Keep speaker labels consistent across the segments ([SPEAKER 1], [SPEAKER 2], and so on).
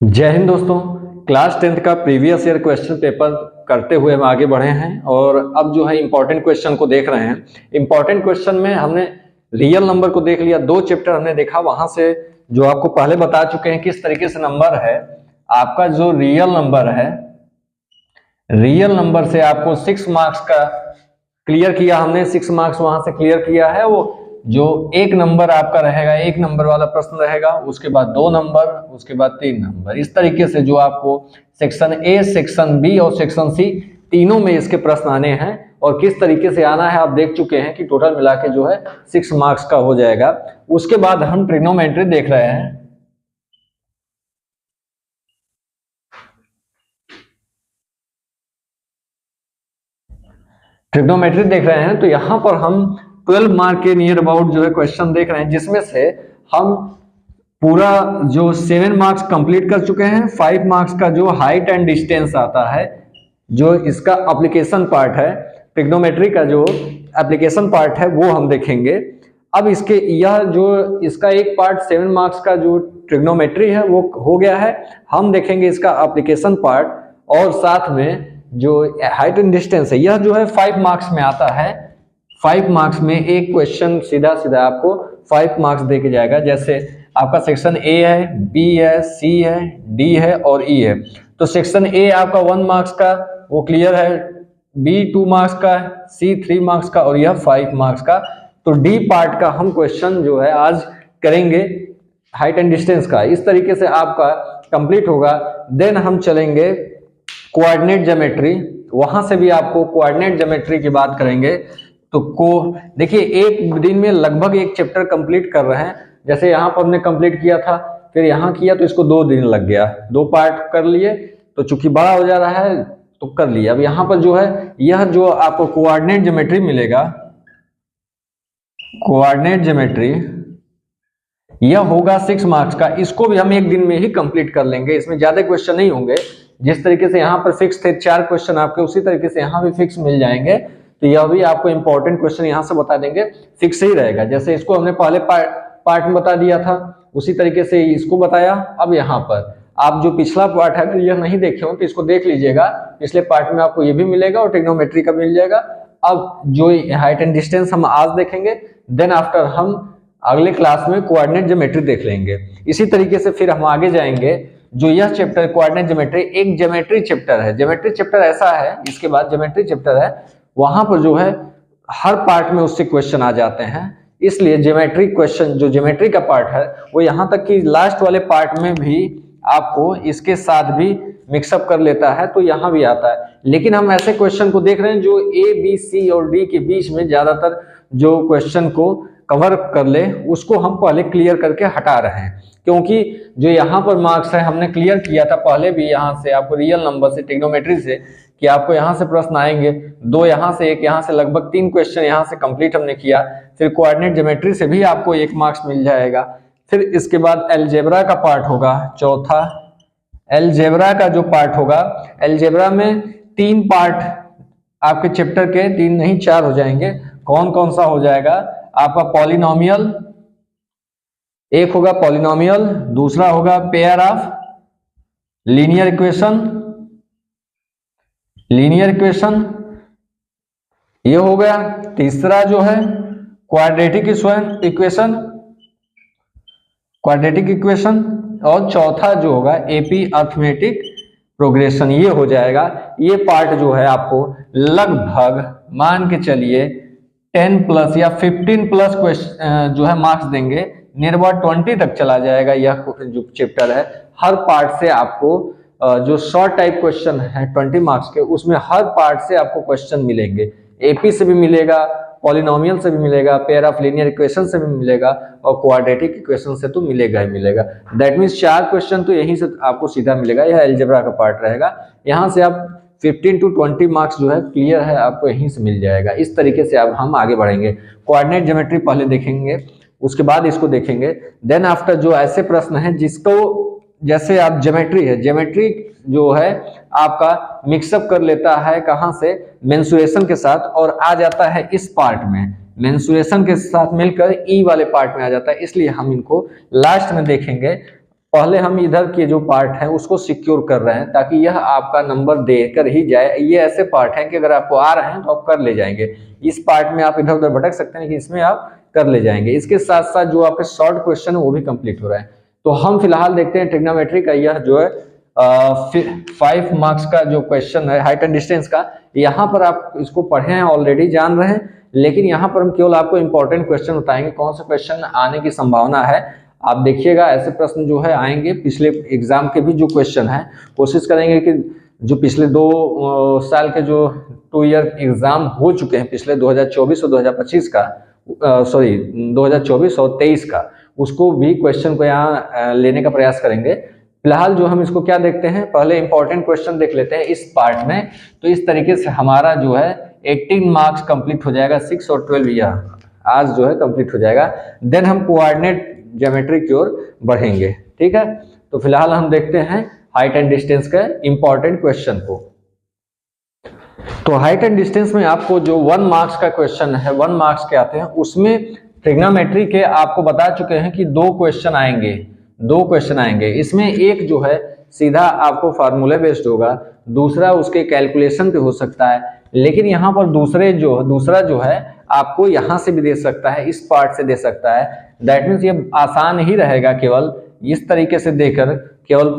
[SPEAKER 1] जय हिंद दोस्तों। Class 10th का प्रीवियस ईयर क्वेश्चन पेपर करते हुए हम आगे बढ़े हैं और अब जो है इम्पोर्टेंट क्वेश्चन को देख रहे हैं। इम्पोर्टेंट क्वेश्चन में हमने रियल नंबर को देख लिया, 2 चैप्टर हमने देखा, वहां से जो आपको पहले बता चुके हैं किस तरीके से नंबर है आपका जो रियल नंबर है, रियल नंबर से आपको 6 मार्क्स का क्लियर किया हमने, 6 मार्क्स वहां से क्लियर किया है। वो जो एक नंबर आपका रहेगा, एक नंबर वाला प्रश्न रहेगा, उसके बाद 2 नंबर, उसके बाद 3 नंबर, इस तरीके से जो आपको सेक्शन ए, सेक्शन बी और सेक्शन सी तीनों में इसके प्रश्न आने हैं। और किस तरीके से आना है आप देख चुके हैं कि टोटल मिला के जो है 6 मार्क्स का हो जाएगा। उसके बाद हम ट्रिग्नोमेट्री देख रहे हैं। ट्रिग्नोमेट्री देख रहे हैं तो यहां पर हम 12 मार्क के नियर अबाउट जो है क्वेश्चन देख रहे हैं, जिसमें से हम पूरा जो 7 मार्क्स कंप्लीट कर चुके हैं। 5 मार्क्स का जो हाइट एंड डिस्टेंस आता है, जो इसका एप्लीकेशन पार्ट है, ट्रिग्नोमेट्री का जो एप्लीकेशन पार्ट है वो हम देखेंगे। अब इसके यह जो इसका एक पार्ट 7 मार्क्स का जो ट्रिग्नोमेट्री है वो हो गया है। हम देखेंगे इसका एप्लीकेशन पार्ट और साथ में जो हाइट एंड डिस्टेंस है यह जो है 5 मार्क्स में आता है। 5 मार्क्स में एक क्वेश्चन सीधा सीधा आपको 5 मार्क्स दे के जाएगा। जैसे आपका सेक्शन ए है, बी है, सी है, डी है और ई है। तो सेक्शन ए आपका 1 मार्क्स का वो क्लियर है, बी 2 मार्क्स का, सी 3 मार्क्स का और यह 5 मार्क्स का। तो डी पार्ट का हम क्वेश्चन जो है आज करेंगे हाइट एंड डिस्टेंस का। इस तरीके से आपका कंप्लीट होगा। देन हम चलेंगे कोऑर्डिनेट ज्योमेट्री, वहां से भी आपको कोऑर्डिनेट ज्योमेट्री की बात करेंगे। तो देखिए एक दिन में लगभग एक चैप्टर कंप्लीट कर रहे हैं। जैसे यहाँ पर हमने कंप्लीट किया था, फिर यहाँ किया तो इसको 2 दिन लग गया, 2 पार्ट कर लिए। तो चूंकि बड़ा हो जा रहा है तो कर लिया। अब यहाँ पर जो है यह जो आपको कोऑर्डिनेट ज्योमेट्री मिलेगा, कोऑर्डिनेट ज्योमेट्री यह होगा 6 मार्क्स का। इसको भी हम एक दिन में ही कंप्लीट कर लेंगे, इसमें ज्यादा क्वेश्चन नहीं होंगे। जिस तरीके से यहाँ पर फिक्स थे 4 क्वेश्चन आपके, उसी तरीके से यहाँ भी फिक्स मिल जाएंगे। तो यह भी आपको इंपॉर्टेंट क्वेश्चन यहाँ से बता देंगे, फिक्स ही रहेगा। जैसे इसको हमने पहले पार्ट में बता दिया था, उसी तरीके से इसको बताया। अब यहाँ पर आप जो पिछला पार्ट है अगर यह नहीं देखे हो तो इसको देख लीजिएगा, पिछले पार्ट में आपको ये भी मिलेगा और ट्रिग्नोमेट्री का मिल जाएगा। अब जो हाइट एंड डिस्टेंस हम आज देखेंगे, देन आफ्टर हम अगले क्लास में कोऑर्डिनेट ज्योमेट्री देख लेंगे। इसी तरीके से फिर हम आगे जाएंगे। जो यह चैप्टर कोऑर्डिनेट ज्योमेट्री एक ज्योमेट्री चैप्टर है। ज्योमेट्री चैप्टर ऐसा है, इसके बाद ज्योमेट्री चैप्टर है, वहां पर जो है हर पार्ट में उससे क्वेश्चन आ जाते हैं। इसलिए ज्योमेट्री क्वेश्चन जो ज्योमेट्री का पार्ट है वो यहाँ तक कि लास्ट वाले पार्ट में भी आपको इसके साथ भी मिक्सअप कर लेता है, तो यहाँ भी आता है। लेकिन हम ऐसे क्वेश्चन को देख रहे हैं जो ए, बी, सी और डी के बीच में ज्यादातर जो क्वेश्चन को कवर कर ले उसको हम पहले क्लियर करके हटा रहे हैं। क्योंकि जो यहाँ पर मार्क्स है हमने क्लियर किया था पहले भी, यहाँ से आपको रियल नंबर से ट्रिग्नोमेट्री से कि आपको यहाँ से प्रश्न आएंगे, 2 यहाँ से, 1 यहाँ से, लगभग 3 क्वेश्चन यहाँ से कंप्लीट हमने किया। फिर कोऑर्डिनेट ज्योमेट्री से भी आपको 1 मार्क्स मिल जाएगा। फिर इसके बाद अलजेब्रा का पार्ट होगा, चौथा अलजेब्रा का जो पार्ट होगा, अलजेब्रा में 3 पार्ट आपके चैप्टर के, 3 नहीं 4 हो जाएंगे। कौन कौन सा हो जाएगा आपका? पॉलिनोमियल, एक होगा पॉलिनोमियल, दूसरा होगा pair of linear equation, linear equation ये हो गया। तीसरा जो है क्वाड्रेटिक इक्वेशन, क्वाड्रेटिक इक्वेशन, और चौथा जो होगा एपी अर्थमेटिक प्रोग्रेशन, ये हो जाएगा। ये पार्ट जो है आपको लगभग मान के चलिए 10 प्लस या 15 प्लस क्वेश्चन जो है मार्क्स देंगे, नियर अबाउट 20 तक चला जाएगा। यह जो चैप्टर है हर पार्ट से आपको जो शॉर्ट टाइप क्वेश्चन है 20 मार्क्स के, उसमें हर पार्ट से आपको क्वेश्चन मिलेंगे। एपी से भी मिलेगा, पॉलिनोमियल से भी मिलेगा, पेयर ऑफ लीनियर इक्वेशन से भी मिलेगा और क्वाड्रेटिक इक्वेशन से तो मिलेगा ही मिलेगा। दैट मीन्स 4 क्वेश्चन तो यहीं से आपको सीधा मिलेगा। यह अलजेब्रा का पार्ट रहेगा। यहाँ से आप 15 to 20 मार्क्स जो है क्लियर है आपको यहीं से मिल जाएगा। इस तरीके से अब हम आगे बढ़ेंगे। कोऑर्डिनेट ज्योमेट्री पहले देखेंगे, उसके बाद इसको देखेंगे। देन आफ्टर जो ऐसे प्रश्न है जिसको, जैसे आप ज्योमेट्री है, ज्योमेट्री जो है आपका मिक्सअप कर लेता है कहाँ से? मेंसुरेशन के साथ, और आ जाता है इस पार्ट में, मेंसुरेशन के साथ मिलकर ई वाले पार्ट में आ जाता है। इसलिए हम इनको लास्ट में देखेंगे। पहले हम इधर के जो पार्ट है उसको सिक्योर कर रहे हैं ताकि यह आपका नंबर देकर ही जाए। ये ऐसे पार्ट हैं कि अगर आपको आ रहे हैं तो आप कर ले जाएंगे, इस पार्ट में आप इधर उधर भटक सकते हैं लेकिन इसमें आप कर ले जाएंगे। इसके साथ साथ जो आपके शॉर्ट क्वेश्चन है वो भी कंप्लीट हो रहा है। तो हम फिलहाल देखते हैं ट्रिग्नोमेट्री का यह जो है 5 मार्क्स का जो क्वेश्चन है हाइट एंड डिस्टेंस का। यहाँ पर आप इसको पढ़े हैं, ऑलरेडी जान रहे हैं, लेकिन यहाँ पर हम केवल आपको इंपॉर्टेंट क्वेश्चन बताएंगे, कौन सा क्वेश्चन आने की संभावना है। आप देखिएगा ऐसे प्रश्न जो है आएंगे, पिछले एग्जाम के भी जो क्वेश्चन है कोशिश करेंगे कि जो पिछले 2 साल के जो 2 ईयर एग्जाम हो चुके हैं, पिछले 2024 और 2025 का 2024 और 23 का, उसको भी क्वेश्चन को यहाँ लेने का प्रयास करेंगे। फिलहाल जो हम इसको क्या देखते हैं, पहले इंपॉर्टेंट क्वेश्चन देख लेते हैं इस पार्ट में। तो इस तरीके से हमारा जो है 18 मार्क्स कंप्लीट हो जाएगा, 6 और 12 यह आज जो है कंप्लीट हो जाएगा। देन हम कोऑर्डिनेट ज्योमेट्री की ओर बढ़ेंगे, ठीक है। तो फिलहाल हम देखते हैं हाइट एंड डिस्टेंस के इंपॉर्टेंट क्वेश्चन को। तो हाइट एंड डिस्टेंस में आपको जो 1 मार्क्स का क्वेश्चन है, 1 मार्क्स के आते हैं, उसमें ट्रिग्नोमेट्री के आपको बता चुके हैं कि 2 क्वेश्चन आएंगे, 2 क्वेश्चन आएंगे। इसमें एक जो है सीधा आपको फार्मूले बेस्ड होगा, दूसरा उसके कैलकुलेशन पे हो सकता है, लेकिन यहाँ पर दूसरा जो है आपको यहाँ से भी दे सकता है, इस पार्ट से दे सकता है। दैट मीन्स ये आसान ही रहेगा, केवल इस तरीके से देकर केवल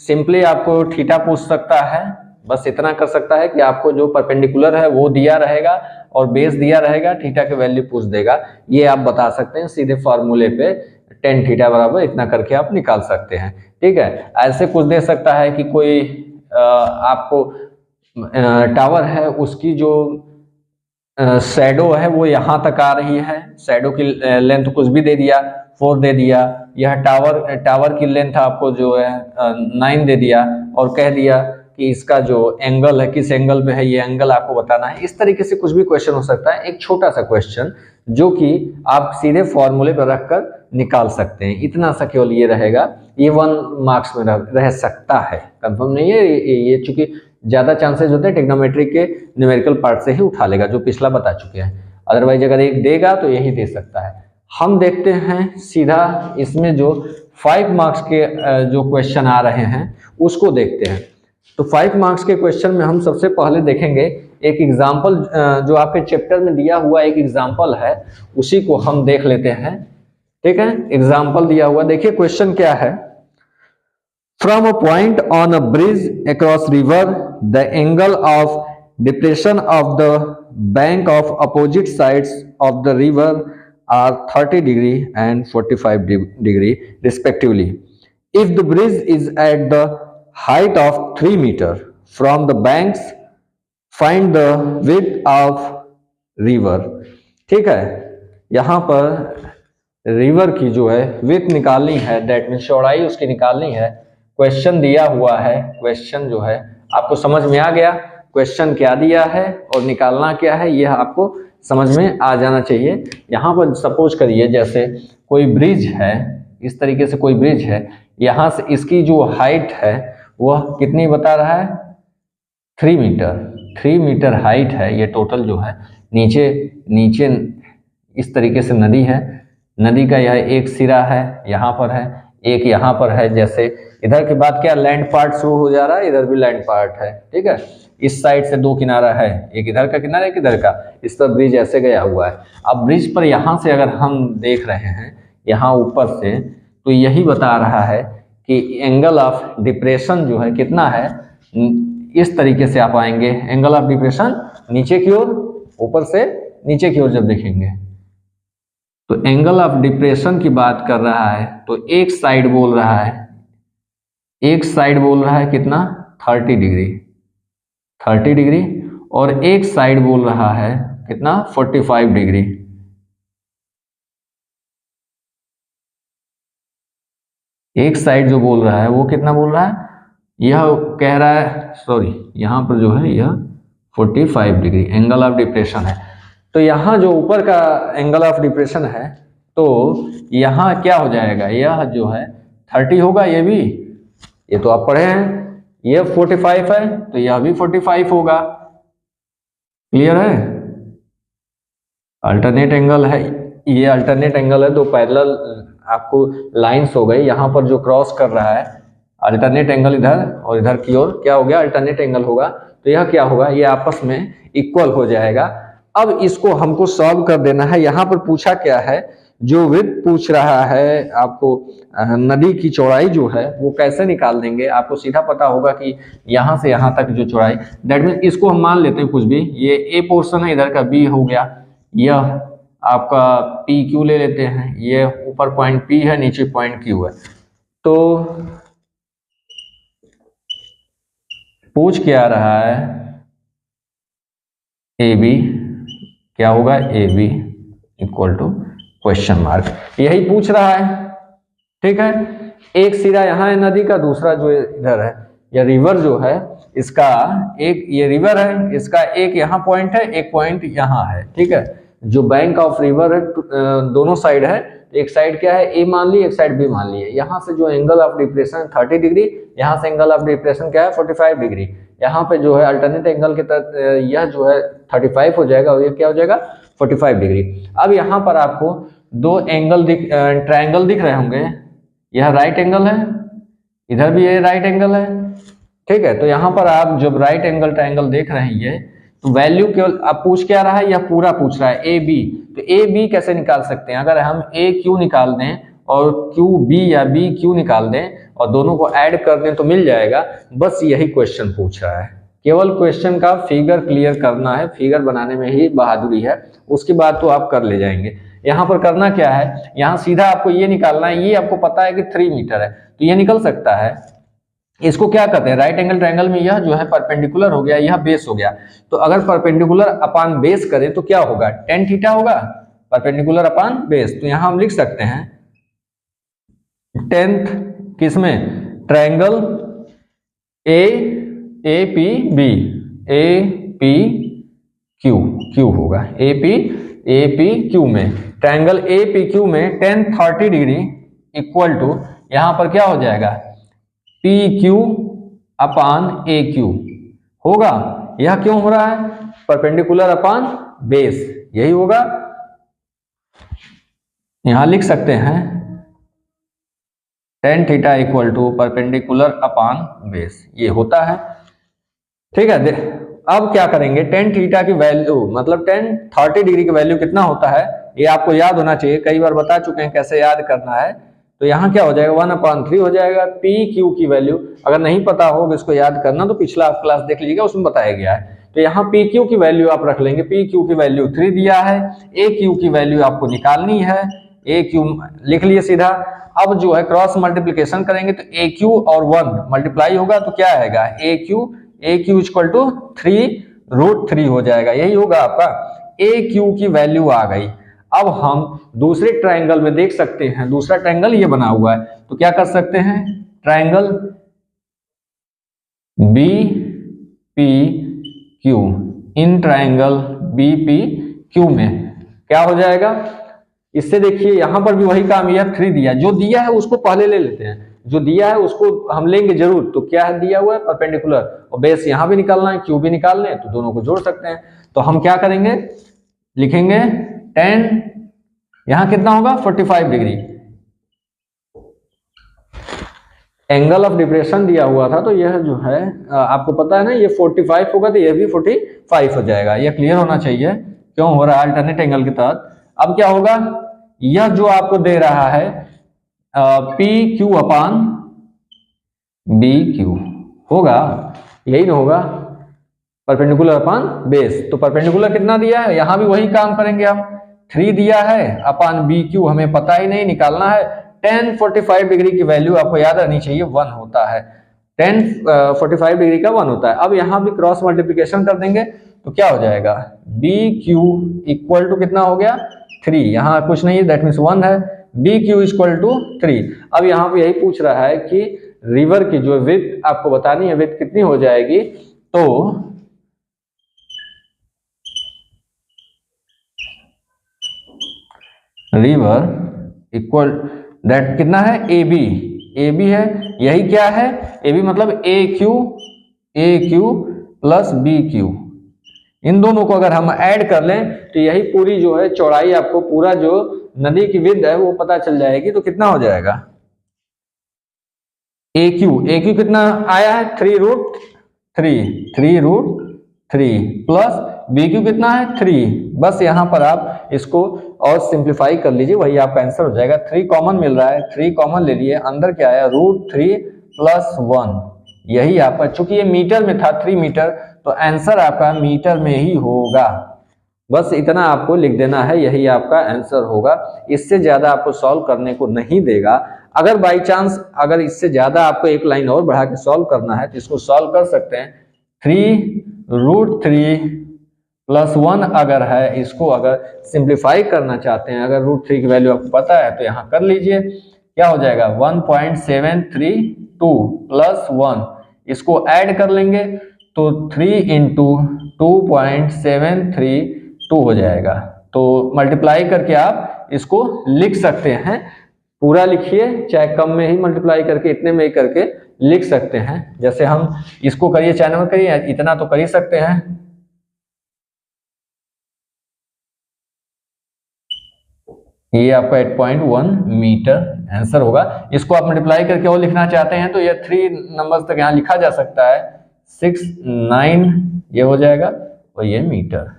[SPEAKER 1] सिंपली आपको थीटा पूछ सकता है, बस इतना कर सकता है कि आपको जो परपेंडिकुलर है वो दिया रहेगा और बेस दिया रहेगा, थीटा की वैल्यू पूछ देगा। ये आप बता सकते हैं सीधे फार्मूले पे, tan थीटा बराबर इतना करके आप निकाल सकते हैं, ठीक है। ऐसे कुछ दे सकता है कि कोई आपको टावर है, उसकी जो शैडो है वो यहाँ तक आ रही है, शैडो की लेंथ कुछ भी दे दिया, 4 दे दिया। यह टावर की लेंथ आपको जो है 9 दे दिया और कह दिया कि इसका जो एंगल है किस एंगल में है, ये एंगल आपको बताना है। इस तरीके से कुछ भी क्वेश्चन हो सकता है, एक छोटा सा क्वेश्चन जो कि आप सीधे फॉर्मूले पर रखकर निकाल सकते हैं। इतना सा केवल ये रहेगा, ये 1 मार्क्स में रह सकता है, कंफर्म नहीं है ये चूंकि ज्यादा चांसेस होते हैं ट्रिग्नोमेट्री के न्यूमेरिकल पार्ट से ही उठा लेगा, जो पिछला बता चुके हैं। अदरवाइज अगर एक देगा तो यही दे सकता है। हम देखते हैं सीधा इसमें जो 5 मार्क्स के जो क्वेश्चन आ रहे हैं उसको देखते हैं। तो 5 मार्क्स के क्वेश्चन में हम सबसे पहले देखेंगे एक एग्जाम्पल, जो आपके चैप्टर में दिया हुआ एक एग्जाम्पल है, उसी को हम देख लेते हैं, ठीक है। एग्जाम्पल दिया हुआ, देखिए क्वेश्चन क्या है। From a point on a bridge across river, the angle of depression of the bank of opposite sides of the river are 30 degree and 45 degree respectively. If the bridge is at the height of 3 meter from the banks, find the width of river. ठीक है, यहाँ पर river की जो है width निकालनी है, that mean चौड़ाई उसकी निकालनी है। क्वेश्चन दिया हुआ है, क्वेश्चन जो है आपको समझ में आ गया क्वेश्चन क्या दिया है और निकालना क्या है, यह आपको समझ में आ जाना चाहिए। यहाँ पर सपोज करिए जैसे कोई ब्रिज है, इस तरीके से कोई ब्रिज है, यहाँ से इसकी जो हाइट है वह कितनी बता रहा है, 3 मीटर। 3 मीटर हाइट है ये टोटल जो है। नीचे इस तरीके से नदी है, नदी का यह एक सिरा है, यहाँ पर है, एक यहाँ पर है। जैसे इधर के बाद क्या लैंड पार्ट शुरू हो जा रहा है, इधर भी लैंड पार्ट है, ठीक है। इस साइड से 2 किनारा है, एक इधर का किनारा एक इधर का, इस पर ब्रिज ऐसे गया हुआ है। अब ब्रिज पर यहाँ से अगर हम देख रहे हैं यहाँ ऊपर से, तो यही बता रहा है कि एंगल ऑफ डिप्रेशन जो है कितना है। इस तरीके से आप आएंगे, एंगल ऑफ डिप्रेशन नीचे की ओर, ऊपर से नीचे की ओर जब देखेंगे तो एंगल ऑफ डिप्रेशन की बात कर रहा है। तो एक साइड बोल रहा है, एक साइड बोल रहा है कितना, 30 डिग्री, 30 डिग्री, और एक साइड बोल रहा है कितना, 45 डिग्री। एक साइड जो बोल रहा है वो कितना बोल रहा है, यह कह रहा है, सॉरी यहाँ पर जो है यह 45 डिग्री एंगल ऑफ डिप्रेशन है। तो यहाँ जो ऊपर का एंगल ऑफ डिप्रेशन है, तो यहाँ क्या हो जाएगा, यह जो है 30 होगा, ये तो आप पढ़े हैं, ये 45 है तो यह भी 45 होगा। क्लियर है, अल्टरनेट एंगल है, ये अल्टरनेट एंगल है, 2 पैरेलल आपको लाइंस हो गई, यहाँ पर जो क्रॉस कर रहा है अल्टरनेट एंगल इधर और इधर की ओर क्या हो गया, अल्टरनेट एंगल होगा, तो यह क्या होगा, ये आपस में इक्वल हो जाएगा। अब इसको हमको सॉल्व कर देना है। यहाँ पर पूछा क्या है, जो विड्थ पूछ रहा है आपको, नदी की चौड़ाई जो है वो कैसे निकाल देंगे, आपको सीधा पता होगा कि यहाँ से यहाँ तक जो चौड़ाई, दैट मीन इसको हम मान लेते हैं कुछ भी, ये ए पोर्शन है, इधर का बी हो गया, यह आपका पी क्यू ले लेते हैं, ये ऊपर पॉइंट पी है, नीचे पॉइंट क्यू है। तो पूछ क्या रहा है, ए बी क्या होगा, A B equal to question mark, यही पूछ रहा है। ठीक है, एक सिरा यहाँ है नदी का, दूसरा जो इधर है, या रिवर जो है इसका, एक ये रिवर है, इसका एक यहाँ पॉइंट है, एक पॉइंट यहाँ है। ठीक है, जो बैंक ऑफ रिवर है दोनों साइड है, एक साइड क्या है ए मान ली, एक साइड बी मान ली है। यहाँ से जो एंगल ऑफ डिप्रेशन 30 डिग्री, यहाँ से एंगल ऑफ डिप्रेशन क्या है 45 डिग्री, यहाँ पे जो है अल्टरनेट एंगल के तहत यह जो है 35 हो जाएगा और ये क्या हो जाएगा 45 डिग्री। अब यहाँ पर आपको दो एंगल ट्रायंगल दिख रहे होंगे, यह राइट एंगल है, इधर भी ये राइट एंगल है। ठीक है, तो यहाँ पर आप जब राइट एंगल ट्रायंगल देख रहे हैं ये, तो वैल्यू केवल आप पूछ क्या रहा है, यह पूरा पूछ रहा है ए बी, तो ए बी कैसे निकाल सकते हैं, अगर हम ए क्यू निकाल दें और क्यू बी या बी क्यू निकाल दें और दोनों को ऐड कर दें तो मिल जाएगा। बस यही क्वेश्चन पूछ रहा है, केवल क्वेश्चन का फिगर क्लियर करना है, फिगर बनाने में ही बहादुरी है, उसके बाद तो आप कर ले जाएंगे। यहाँ पर करना क्या है, यहाँ सीधा आपको ये निकालना है, ये आपको पता है कि 3 मीटर है तो ये निकल सकता है। इसको क्या कहते हैं, राइट एंगल ट्रायंगल में यह जो है परपेंडिकुलर हो गया, यह बेस हो गया, तो अगर परपेंडिकुलर अपान बेस करें तो क्या होगा, tan थीटा होगा, परपेंडिकुलर अपान बेस। तो यहाँ हम लिख सकते हैं 10th किसमें, triangle A P B, A P Q, Q होगा ए पी क्यू में, ट्रायंगल ए पी क्यू में tan 30 डिग्री इक्वल टू यहाँ पर क्या हो जाएगा P Q upon A Q होगा। यह क्यों हो रहा है, परपेंडिकुलर अपान बेस, यही होगा। यहां लिख सकते हैं tan theta equal to perpendicular upon base, ये होता है। ठीक है, अब क्या करेंगे, tan थीटा की वैल्यू मतलब tan 30 डिग्री की वैल्यू कितना होता है ये आपको याद होना चाहिए, कई बार बता चुके हैं कैसे याद करना है। तो यहाँ क्या हो जाएगा 1/3 हो जाएगा, पी क्यू की वैल्यू अगर नहीं पता हो इसको याद करना तो पिछला क्लास देख लीजिएगा, उसमें बताया गया है। तो यहाँ पी क्यू की वैल्यू आप रख लेंगे, पी क्यू की वैल्यू 3 दिया है, ए क्यू की वैल्यू आपको निकालनी है, ए क्यू लिख लिए सीधा। अब जो है क्रॉस मल्टीप्लीकेशन करेंगे तो ए क्यू और 1 मल्टीप्लाई होगा तो क्या आएगा ए क्यू इक्वल टू 3√3 हो जाएगा, यही होगा आपका। ए क्यू की वैल्यू आ गई। अब हम दूसरे ट्रायंगल में देख सकते हैं, दूसरा ट्रायंगल ये बना हुआ है, तो क्या कर सकते हैं, triangle B P Q, in triangle B P Q में क्या हो जाएगा, इससे देखिए यहां पर भी वही काम, यह 3 दिया, जो दिया है उसको पहले ले लेते हैं, जो दिया है उसको हम लेंगे जरूर। तो क्या है दिया हुआ है परपेंडिकुलर, और बेस यहां भी निकालना है, क्यू भी निकालना है, तो दोनों को जोड़ सकते हैं। तो हम क्या करेंगे, लिखेंगे tan यहां कितना होगा 45 डिग्री, एंगल ऑफ डिप्रेशन दिया हुआ था तो यह जो है आपको पता है ना ये 45 होगा, तो यह भी 45 हो जाएगा। यह क्लियर होना चाहिए क्यों हो रहा है अल्टरनेट एंगल के तहत। अब क्या होगा, यह जो आपको दे रहा है पी क्यू अपान बी क्यू होगा, यही ना होगा, परपेंडिकुलर अपान बेस। तो परपेंडिकुलर कितना दिया है, यहां भी वही काम करेंगे हम, 3 दिया है अपान बी क्यू हमें पता ही नहीं, निकालना है। tan 45 डिग्री की वैल्यू आपको याद रहनी चाहिए 1 होता है, tan 45 डिग्री का 1 होता है। अब यहां भी क्रॉस मल्टीप्लिकेशन कर देंगे तो क्या हो जाएगा, बी क्यू इक्वल टू कितना हो गया 3, यहाँ कुछ नहीं है दैट मीन्स 1 है, बी क्यू इक्वल टू 3। अब यहाँ पे यही पूछ रहा है कि रिवर की जो विड्थ आपको बतानी है, विड्थ कितनी हो जाएगी, तो रिवर इक्वल दैट कितना है ए बी है, यही क्या है ए बी मतलब ए क्यू प्लस बी क्यू, इन दोनों को अगर हम ऐड कर लें तो यही पूरी जो है चौड़ाई आपको पूरा जो नदी की विड्थ है वो पता चल जाएगी। तो कितना हो जाएगा AQ कितना आया है 3√3 प्लस BQ कितना है 3। बस यहाँ पर आप इसको और सिंप्लीफाई कर लीजिए, वही आपका आंसर हो जाएगा। 3 कॉमन मिल रहा है, 3 कॉमन ले लिए, अंदर क्या आया √3 + 1, यही आपका, चूंकि ये मीटर में था 3 मीटर, तो आंसर आपका मीटर में ही होगा। बस इतना आपको लिख देना है, यही आपका आंसर होगा। इससे ज्यादा आपको सॉल्व करने को नहीं देगा। अगर बाई चांस अगर इससे ज्यादा आपको एक लाइन और बढ़ा के सॉल्व करना है तो इसको सॉल्व कर सकते हैं। 3√3 + 1 अगर है, इसको अगर सिंप्लीफाई करना चाहते हैं, अगर √3 की वैल्यू आपको पता है तो यहाँ कर लीजिए। क्या हो जाएगा 1.732 + 1, इसको ऐड कर लेंगे तो 3 × 2.732 हो जाएगा। तो मल्टीप्लाई करके आप इसको लिख सकते हैं, पूरा लिखिए, चाहे कम में ही मल्टीप्लाई करके, इतने में ही करके लिख सकते हैं। जैसे हम इसको करिए, चाहे नंबर करिए, इतना तो कर ही सकते हैं। ये आपका 8.1 मीटर आंसर होगा। इसको आप मल्टीप्लाई करके और लिखना चाहते हैं तो ये 3 नंबर्स तक यहाँ लिखा जा सकता है, 6, 9 ये हो जाएगा, और ये मीटर।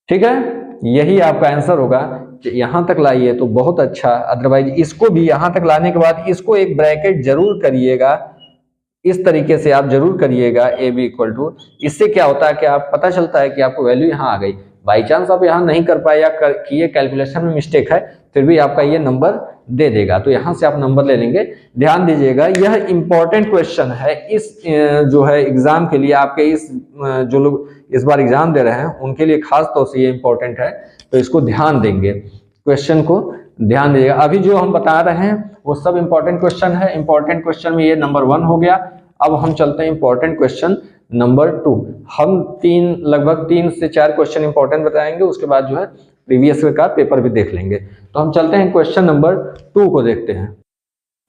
[SPEAKER 1] ठीक है, यही आपका आंसर होगा। यहां तक लाइए तो बहुत अच्छा, अदरवाइज इसको भी यहां तक लाने के बाद इसको एक ब्रैकेट जरूर करिएगा, इस तरीके से आप जरूर करिएगा AB = इससे क्या होता है कि आप पता चलता है कि आपको वैल्यू यहां आ गई। बाई चांस आप यहां नहीं कर पाए या किए, कैलकुलेशन में मिस्टेक है, फिर भी आपका ये नंबर दे देगा, तो यहां से आप नंबर ले लेंगे। ध्यान दीजिएगा, यह इंपॉर्टेंट क्वेश्चन है इस जो है एग्जाम के लिए, आपके इस जो लोग इस बार एग्जाम दे रहे हैं उनके लिए खास तौर से ये इंपॉर्टेंट है, तो इसको ध्यान देंगे, क्वेश्चन को ध्यान दीजिएगा। अभी जो हम बता रहे हैं वो सब इंपॉर्टेंट क्वेश्चन है। इंपॉर्टेंट क्वेश्चन में ये नंबर 1 हो गया। अब हम चलते हैं इंपॉर्टेंट क्वेश्चन नंबर 2। हम लगभग 3 से 4 क्वेश्चन इंपॉर्टेंट बताएंगे, उसके बाद जो है प्रीवियस का पेपर भी देख लेंगे। तो हम चलते हैं क्वेश्चन नंबर 2 को देखते हैं।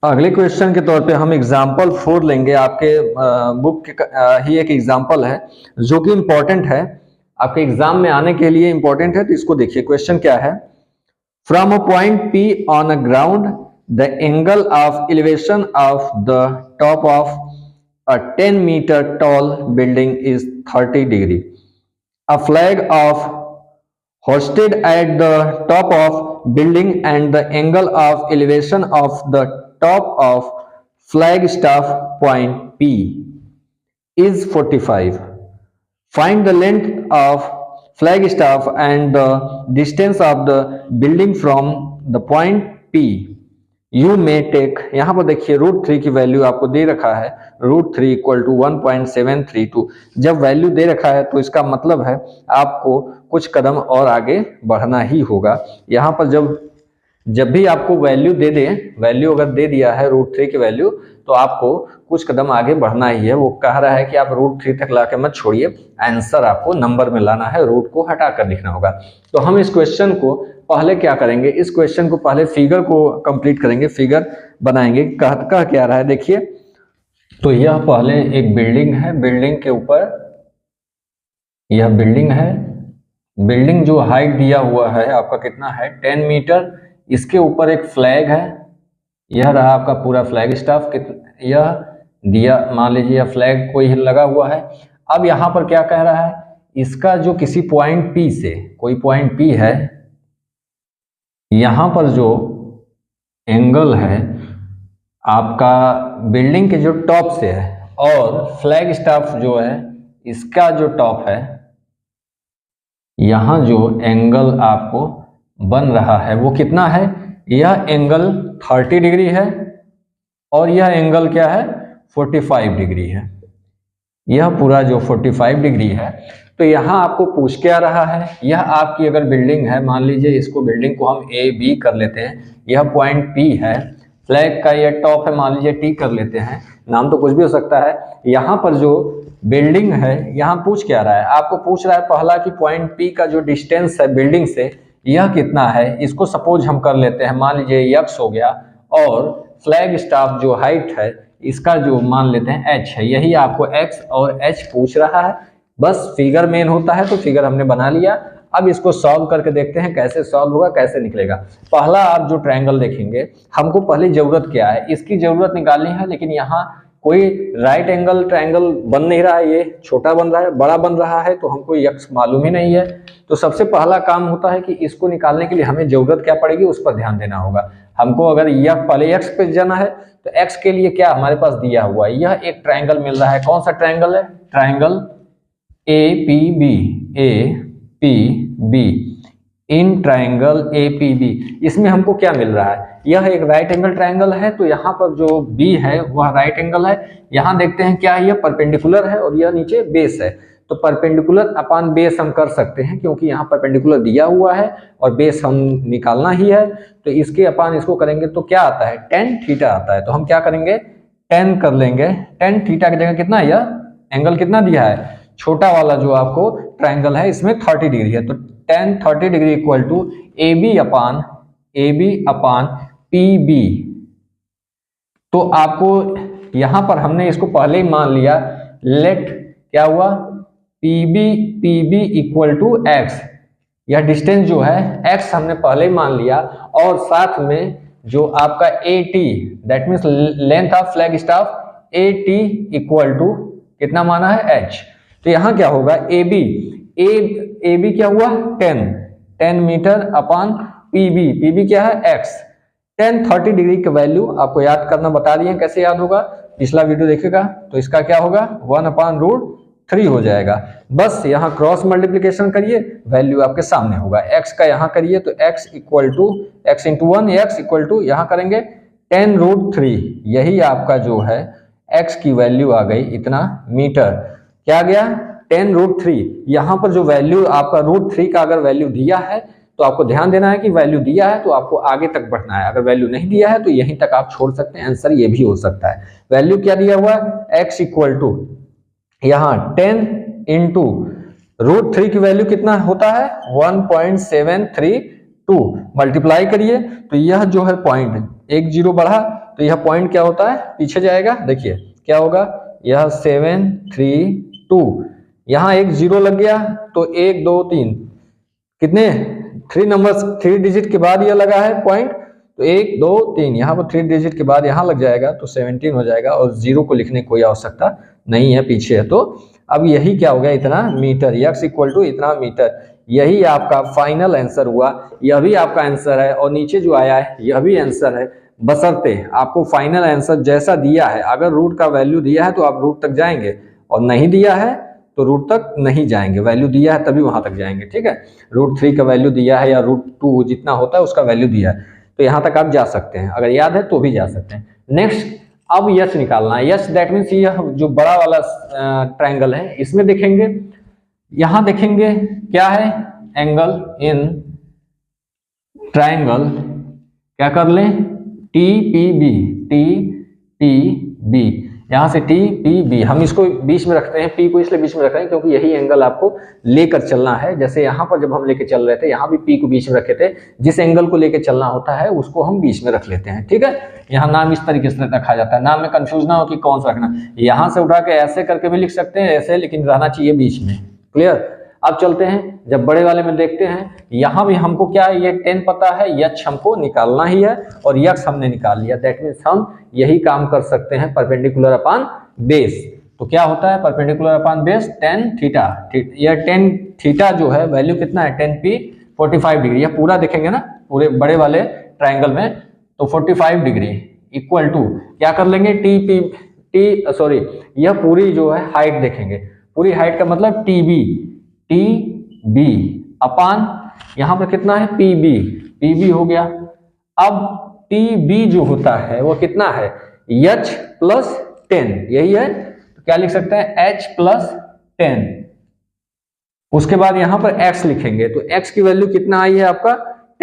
[SPEAKER 1] अगले क्वेश्चन के तौर पे हम एग्जाम्पल 4 लेंगे, आपके बुक ही एक एग्जाम्पल है जो कि इंपॉर्टेंट है, आपके एग्जाम में आने के लिए इंपॉर्टेंट है। तो इसको देखिए, क्वेश्चन क्या है। From a point P on a ground the angle of elevation of the top of a 10 meter tall building is 30 degree. A flag of hoisted at the top of building and the angle of elevation of the top of flagstaff point P is 45. Find the length of flagstaff and the distance of the building from the point P. You may take, यहां पर देखिए √3 की value आपको दे रखा है, √3 = 1.732। जब value दे रखा है तो इसका मतलब है आपको कुछ कदम और आगे बढ़ना ही होगा। यहाँ पर जब भी आपको वैल्यू दे दे, वैल्यू अगर दे दिया है √3 की वैल्यू, तो आपको कुछ कदम आगे बढ़ना ही है। वो कह रहा है कि आप √3 तक ला के मत छोड़िए, आंसर आपको नंबर में लाना है, रूट को हटा कर लिखना होगा। तो हम इस क्वेश्चन को पहले क्या करेंगे, इस क्वेश्चन को पहले फिगर को कंप्लीट करेंगे, फिगर बनाएंगे। कह क्या रहा है देखिए। तो यह पहले एक बिल्डिंग है, बिल्डिंग के ऊपर यह बिल्डिंग है, बिल्डिंग जो हाइट दिया हुआ है आपका कितना है 10 मीटर। इसके ऊपर एक फ्लैग है, यह रहा आपका पूरा फ्लैग स्टाफ, यह दिया, मान लीजिए यह फ्लैग कोई लगा हुआ है। अब यहाँ पर क्या कह रहा है, इसका जो किसी पॉइंट P से, कोई पॉइंट P है, यहाँ पर जो एंगल है आपका बिल्डिंग के जो टॉप से है, और फ्लैग स्टाफ जो है इसका जो टॉप है, यहाँ जो एंगल आपको बन रहा है वो कितना है, यह एंगल 30 डिग्री है और यह एंगल क्या है 45 डिग्री है। यह पूरा जो 45 डिग्री है, तो यहाँ आपको पूछ क्या रहा है, यह आपकी अगर बिल्डिंग है, मान लीजिए इसको बिल्डिंग को हम AB कर लेते हैं, यह पॉइंट P है, फ्लैग का यह टॉप है, मान लीजिए T कर लेते हैं, नाम तो कुछ भी हो सकता है। यहाँ पर जो बिल्डिंग है, यहाँ पूछ क्या रहा है, आपको पूछ रहा है पहला कि पॉइंट P का जो डिस्टेंस है बिल्डिंग से यह कितना है। इसको सपोज हम कर लेते हैं, मान लीजिए x हो गया, और फ्लैग स्टाफ जो हाइट है इसका जो मान लेते हैं h है। यही आपको x और h पूछ रहा है। बस फिगर मेन होता है तो फिगर हमने बना लिया। अब इसको सॉल्व करके देखते हैं कैसे सॉल्व होगा, कैसे निकलेगा। पहला आप जो ट्रायंगल देखेंगे, हमको पहले जरूरत क्या है, इसकी जरूरत निकालनी है, लेकिन यहाँ कोई राइट एंगल ट्रायंगल बन नहीं रहा है, ये छोटा बन रहा है, बड़ा बन रहा है, तो हमको यक्स मालूम ही नहीं है। तो सबसे पहला काम होता है कि इसको निकालने के लिए हमें जरूरत क्या पड़ेगी, उस पर ध्यान देना होगा। हमको अगर यह पहले एक्स पे जाना है तो एक्स के लिए क्या हमारे पास दिया हुआ है, यह एक ट्रायंगल मिल रहा है। कौन सा ट्रायंगल है, triangle APB, APB, in triangle APB, इसमें हमको क्या मिल रहा है, यह एक राइट एंगल ट्रायंगल है, तो यहाँ पर जो B है वह राइट एंगल है। यहाँ देखते हैं क्या है, यह परपेंडिकुलर है और यह नीचे बेस है, तो परपेंडिकुलर अपॉन बेस हम कर सकते हैं, क्योंकि यहाँ परपेंडिकुलर दिया हुआ है और बेस हम निकालना ही है, तो इसके अपॉन इसको करेंगे तो क्या आता है, tan थीटा आता है। तो हम क्या करेंगे, tan कर लेंगे, tan थीटा की जगह कितना, यह एंगल कितना दिया है, छोटा वाला जो आपको ट्रायंगल है इसमें 30 डिग्री है, तो tan 30 degree equal to AB upon PB। तो आपको यहां पर हमने इसको पहले ही मान लिया, लेट क्या हुआ, PB इक्वल टू x, यह डिस्टेंस जो है x हमने पहले ही मान लिया, और साथ में जो आपका AT that means length of flag staff AT equal to कितना माना है, h। तो यहाँ क्या होगा, AB क्या हुआ 10 मीटर अपॉन PB क्या है x। tan 30 डिग्री की वैल्यू आपको याद करना बता दिए, कैसे याद होगा, पिछला वीडियो देखेगा तो इसका क्या होगा 1/√3 हो जाएगा। बस यहाँ क्रॉस मल्टीप्लिकेशन करिए, वैल्यू आपके सामने होगा, x का यहाँ करिए तो x equal to x into 1, x equal to यहाँ करेंगे tan√3, यही आपका जो है x की वैल्यू आ गई इतना मीटर, क्या गया tan√3। यहाँ पर जो वैल्यू आपका √3 का अगर वैल्यू दिया है तो आपको ध्यान देना है कि वैल्यू दिया है तो आपको आगे तक बढ़ना है, अगर वैल्यू नहीं दिया है तो यहीं तक आप छोड़ सकते हैं, आंसर ये भी हो सकता है। वैल्यू क्या दिया हुआ है, x इक्वल टू यहाँ 10 इंटू √3 की वैल्यू कितना होता है 1.732, मल्टीप्लाई करिए तो यह जो है पॉइंट, एक जीरो बढ़ा तो यह पॉइंट क्या होता है, पीछे जाएगा, देखिए क्या होगा, यह 732, यहाँ एक जीरो लग गया तो 1 2 3 कितने 3 नंबर्स, 3 डिजिट के बाद यह लगा है पॉइंट, तो 1 2 3 यहाँ पर 3 डिजिट के बाद यहाँ लग जाएगा तो 17 हो जाएगा, और जीरो को लिखने की कोई आवश्यकता नहीं है, पीछे है। तो अब यही क्या हो गया, इतना मीटर, x इक्वल टू इतना मीटर, यही आपका फाइनल आंसर हुआ, यह भी आपका आंसर है, और नीचे जो आया है यह भी आंसर है, बशर्ते आपको फाइनल आंसर जैसा दिया है, अगर रूट का वैल्यू दिया है तो आप रूट तक जाएंगे, और नहीं दिया है तो रूट तक नहीं जाएंगे, वैल्यू दिया है तभी वहां तक जाएंगे, ठीक है। √3 का वैल्यू दिया है या √2 जितना होता है उसका वैल्यू दिया है, तो यहाँ तक आप जा सकते हैं, अगर याद है तो भी जा सकते हैं। नेक्स्ट अब यश निकालना है, यश दैट मीन्स यह जो बड़ा वाला ट्रायंगल है इसमें देखेंगे, यहाँ देखेंगे क्या है, एंगल इन ट्रायंगल, क्या कर लें TPB, यहाँ से TPB, हम इसको बीच में रखते हैं, P को इसलिए बीच में रख रहे हैं क्योंकि यही एंगल आपको लेकर चलना है। जैसे यहाँ पर जब हम लेके चल रहे थे यहाँ भी P को बीच में रखे थे, जिस एंगल को लेके चलना होता है उसको हम बीच में रख लेते हैं, ठीक है। यहाँ नाम इस तरीके से रखा जाता है, नाम में कंफ्यूज ना हो कि कौन सा रखना, यहाँ से उठा के ऐसे करके भी लिख सकते हैं, ऐसे, लेकिन रहना चाहिए बीच में, क्लियर। अब चलते हैं, जब बड़े वाले में देखते हैं, यहाँ भी हमको क्या है, ये 10 पता है, यक्ष हमको निकालना ही है, और यक्ष हमने निकाल लिया, दैट मीन्स हम यही काम कर सकते हैं, परपेंडिकुलर अपॉन बेस। तो क्या होता है perpendicular upon base, tan theta, यह tan थीटा जो है वैल्यू कितना है 10p 45 डिग्री, यह पूरा देखेंगे ना पूरे बड़े वाले ट्रायंगल में, तो 45 डिग्री इक्वल टू क्या कर लेंगे, यह पूरी जो है हाइट देखेंगे, पूरी हाइट का मतलब TB अपान यहाँ पर कितना है PB हो गया। अब TB जो होता है वो कितना है, H प्लस 10, यही है, तो क्या लिख सकते हैं H प्लस 10। उसके बाद यहाँ पर x लिखेंगे, तो x की वैल्यू कितना आई है आपका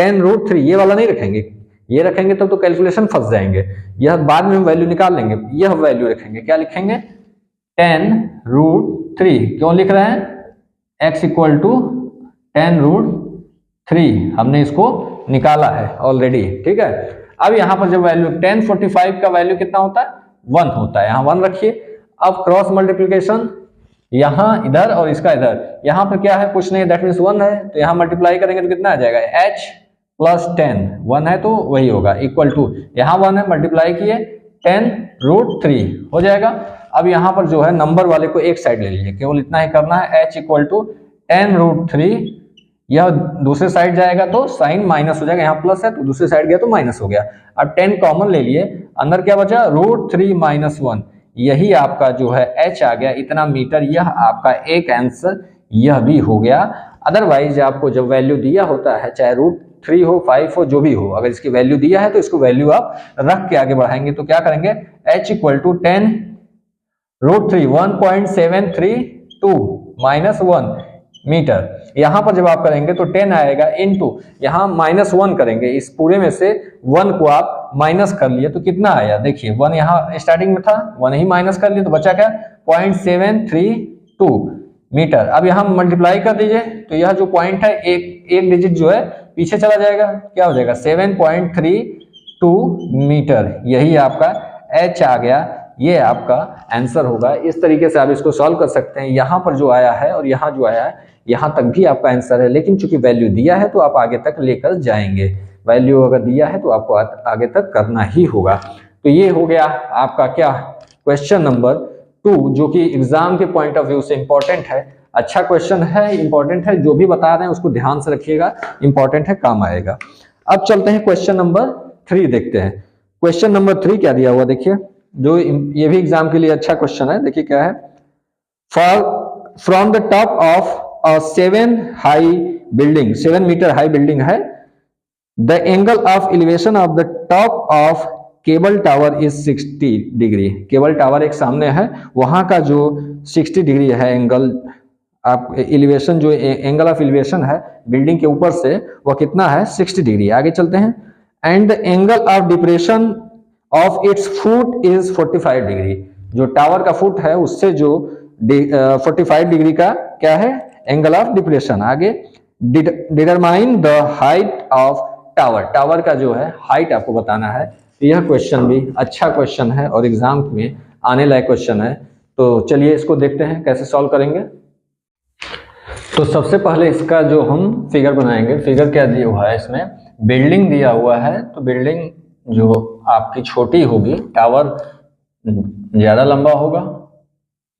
[SPEAKER 1] tan√3, ये वाला नहीं रखेंगे, ये रखेंगे तब तो कैलकुलेशन फंस जाएंगे, यह बाद में हम वैल्यू निकाल लेंगे, यह वैल्यू रखेंगे, क्या लिखेंगे tan√3, क्यों लिख रहे हैं x इक्वल टू tan√3, हमने इसको निकाला है ऑलरेडी, ठीक है। अब यहाँ पर जब वैल्यू tan 45 का वैल्यू कितना होता है 1 होता है, यहाँ 1 रखिए। अब क्रॉस मल्टीप्लिकेशन यहाँ इधर और इसका इधर, यहाँ पर क्या है कुछ नहीं, दैट मीन्स 1 है, तो यहाँ मल्टीप्लाई करेंगे तो कितना आ जाएगा h प्लस 10, 1 है तो वही होगा, इक्वल टू यहाँ 1 है, मल्टीप्लाई किए 10√3 हो जाएगा। अब यहाँ पर जो है नंबर वाले को एक साइड ले लीजिए, केवल इतना ही करना है, h इक्वल टू 10√3, यह दूसरे साइड जाएगा तो साइन माइनस हो जाएगा, यहाँ प्लस है तो दूसरे साइड गया तो माइनस हो गया। अब 10 कॉमन ले लिए, अंदर क्या बचा √3 - 1, यही आपका जो है h आ गया इतना मीटर, यह आपका एक आंसर यह भी हो गया। अदरवाइज आपको जब वैल्यू दिया होता है, चाहे √3 हो 5 हो जो भी हो, अगर इसकी वैल्यू दिया है तो इसको वैल्यू आप रख के आगे बढ़ाएंगे, तो क्या करेंगे h इक्वल टू 10√3 1.732 - 1 मीटर। यहां पर जब आप करेंगे तो 10 आएगा इनटू यहां -1 करेंगे, इस पूरे में से 1 को आप माइनस कर लिए तो कितना आया, देखिए 1 यहाँ स्टार्टिंग में था, 1 ही माइनस कर लिए तो बचा क्या 0.732 मीटर। अब यहाँ मल्टीप्लाई कर दीजिए तो यह जो पॉइंट है एक डिजिट जो है पीछे चला जाएगा, क्या हो जाएगा 7.32 मीटर, यही आपका h आ गया, ये आपका आंसर होगा। इस तरीके से आप इसको सॉल्व कर सकते हैं। यहाँ पर जो आया है और यहाँ जो आया है यहाँ तक भी आपका आंसर है, लेकिन चूंकि वैल्यू दिया है तो आप आगे तक लेकर जाएंगे, वैल्यू अगर दिया है तो आपको आगे तक करना ही होगा। तो ये हो गया आपका क्या क्वेश्चन नंबर 2, जो कि एग्जाम के पॉइंट ऑफ व्यू से इंपॉर्टेंट है। अच्छा क्वेश्चन है, इंपॉर्टेंट है, जो भी बता रहे हैं उसको ध्यान से रखिएगा, इंपॉर्टेंट है, काम आएगा। अब चलते हैं क्वेश्चन नंबर 3 देखते हैं। क्वेश्चन नंबर 3 क्या दिया हुआ देखिए, जो ये भी एग्जाम के लिए अच्छा क्वेश्चन है। देखिए क्या है, from the top of a 7 metre high building है, the angle of elevation of the top of cable tower is 60 degree. Cable tower एक सामने है, वहां का जो 60 डिग्री है एंगल, आप एलिवेशन जो एंगल ऑफ एलिवेशन है बिल्डिंग के ऊपर से वह कितना है 60 डिग्री। आगे चलते हैं, and the angle of depression of its foot is 45 degree. जो टावर का फुट है उससे जो 45 डिग्री का क्या है एंगल ऑफ डिप्रेशन। आगे determine the height of tower, tower का जो है हाइट आपको बताना है। यह क्वेश्चन भी अच्छा क्वेश्चन है और एग्जाम में आने लायक क्वेश्चन है। तो चलिए इसको देखते हैं कैसे सॉल्व करेंगे। तो सबसे पहले इसका जो हम फिगर बनाएंगे, फिगर क्या दिया हुआ है इसमें, बिल्डिंग दिया हुआ है, तो बिल्डिंग जो आपकी छोटी होगी, टावर ज्यादा लंबा होगा,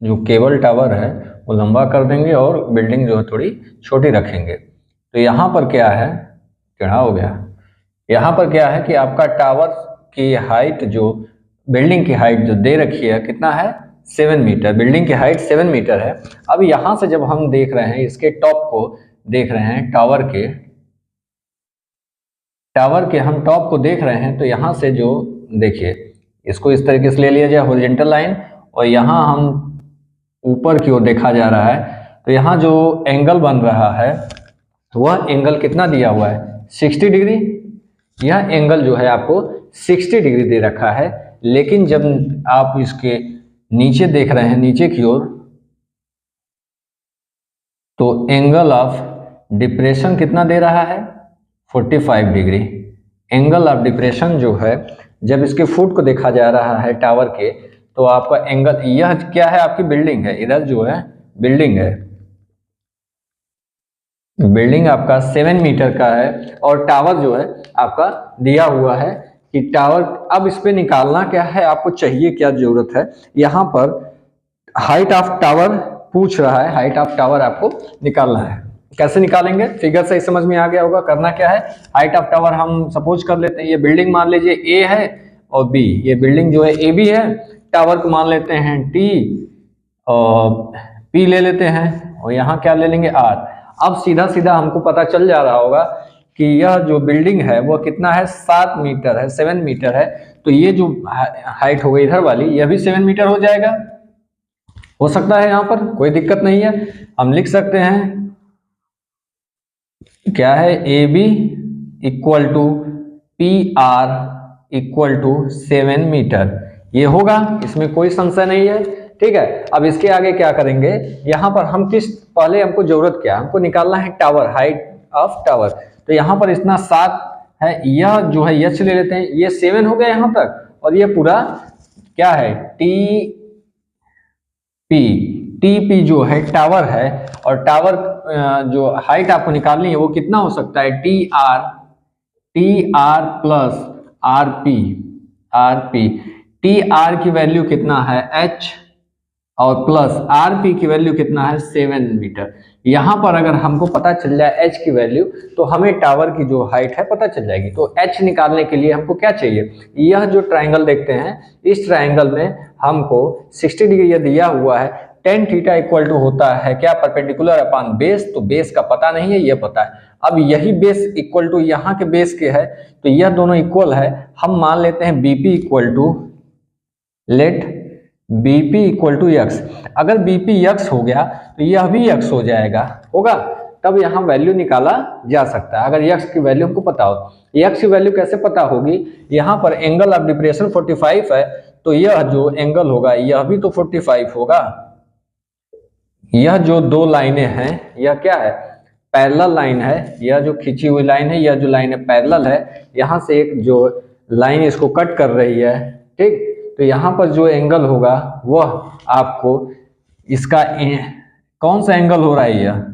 [SPEAKER 1] जो केबल टावर है वो लंबा कर देंगे और बिल्डिंग जो है थोड़ी छोटी रखेंगे। तो यहाँ पर क्या है, टेढ़ा हो गया, यहाँ पर क्या है कि आपका टावर की हाइट, जो बिल्डिंग की हाइट जो दे रखी है कितना है 7 मीटर, बिल्डिंग की हाइट 7 मीटर है। अब यहाँ से जब हम देख रहे हैं इसके टॉप को देख रहे हैं, टावर के हम टॉप को देख रहे हैं, तो यहाँ से जो देखिए इसको इस तरीके से ले लिया जाए हॉरिजॉन्टल लाइन, और यहाँ हम ऊपर की ओर देखा जा रहा है, तो यहाँ जो एंगल बन रहा है वह एंगल कितना दिया हुआ है 60 डिग्री। यह एंगल जो है आपको 60 डिग्री दे रखा है, लेकिन जब आप इसके नीचे देख रहे हैं, नीचे की ओर, तो एंगल ऑफ डिप्रेशन कितना दे रहा है 45 डिग्री। एंगल ऑफ डिप्रेशन जो है जब इसके फुट को देखा जा रहा है टावर के, तो आपका एंगल, यह क्या है आपकी बिल्डिंग है, इधर जो है बिल्डिंग है, बिल्डिंग आपका 7 मीटर का है, और टावर जो है आपका दिया हुआ है कि टावर, अब इस पे निकालना क्या है, आपको चाहिए क्या जरूरत है, यहाँ पर हाइट ऑफ टावर पूछ रहा है, हाइट ऑफ टावर आपको निकालना है। कैसे निकालेंगे, फिगर से ही समझ में आ गया होगा। करना क्या है, हाइट ऑफ टावर हम सपोज कर लेते हैं, ये बिल्डिंग मान लीजिए ए है और बी, ये बिल्डिंग जो है ए बी है, टावर को मान लेते हैं टी और पी ले लेते हैं, और यहाँ क्या ले लेंगे आर। अब सीधा सीधा हमको पता चल जा रहा होगा कि यह जो बिल्डिंग है वो कितना है 7 मीटर है, 7 मीटर है, तो ये जो हाइट हो गई इधर वाली, यह भी 7 मीटर हो जाएगा, हो सकता है, यहाँ पर कोई दिक्कत नहीं है। हम लिख सकते हैं क्या है, A B equal to P R equal to 7 metre, ये होगा, इसमें कोई संशय नहीं है। ठीक है, अब इसके आगे क्या करेंगे, यहाँ पर हम पहले हमको जरूरत क्या, हमको निकालना है टावर, हाइट ऑफ टावर। तो यहाँ पर इतना 7 है, यह जो है यच ले लेते हैं, ये 7 हो गया यहाँ तक, और ये पूरा क्या है टी पी, टीपी जो है टावर है, और टावर जो हाइट आपको निकालनी है वो कितना हो सकता है, T R plus R P. T R की वैल्यू कितना है h, और प्लस आर पी की वैल्यू कितना है 7 मीटर। यहाँ पर अगर हमको पता चल जाए h की वैल्यू तो हमें टावर की जो हाइट है पता चल जाएगी। तो h निकालने के लिए हमको क्या चाहिए, यह जो ट्राइंगल देखते हैं इस ट्राइंगल में हमको 60 डिग्री यह दिया हुआ है, टेन थीटा इक्वल टू होता है क्या, परपेंडिकुलर अपॉन बेस। तो बेस का पता नहीं है, ये पता है। अब यही बेस इक्वल टू यहाँ के बेस के है, तो यह दोनों इक्वल है। हम मान लेते हैं BP equal to, let BP equal to x. अगर बीपी यक्स हो गया तो यह भी यक्स हो जाएगा, होगा, तब यहाँ वैल्यू निकाला जा सकता है अगर यक्स की वैल्यू हमको पता हो। यक्स की वैल्यू कैसे पता होगी, यहाँ पर एंगल ऑफ डिप्रेशन 45 है, तो यह जो एंगल होगा यह भी तो 45 होगा। यह जो दो लाइनें हैं यह क्या है, पैरेलल लाइन है। यह जो खींची हुई लाइन है, यह जो लाइन है पैरेलल है, यहाँ से एक जो लाइन इसको कट कर रही है, ठीक। तो यहाँ पर जो एंगल होगा वह आपको इसका कौन सा एंगल हो रहा है, यह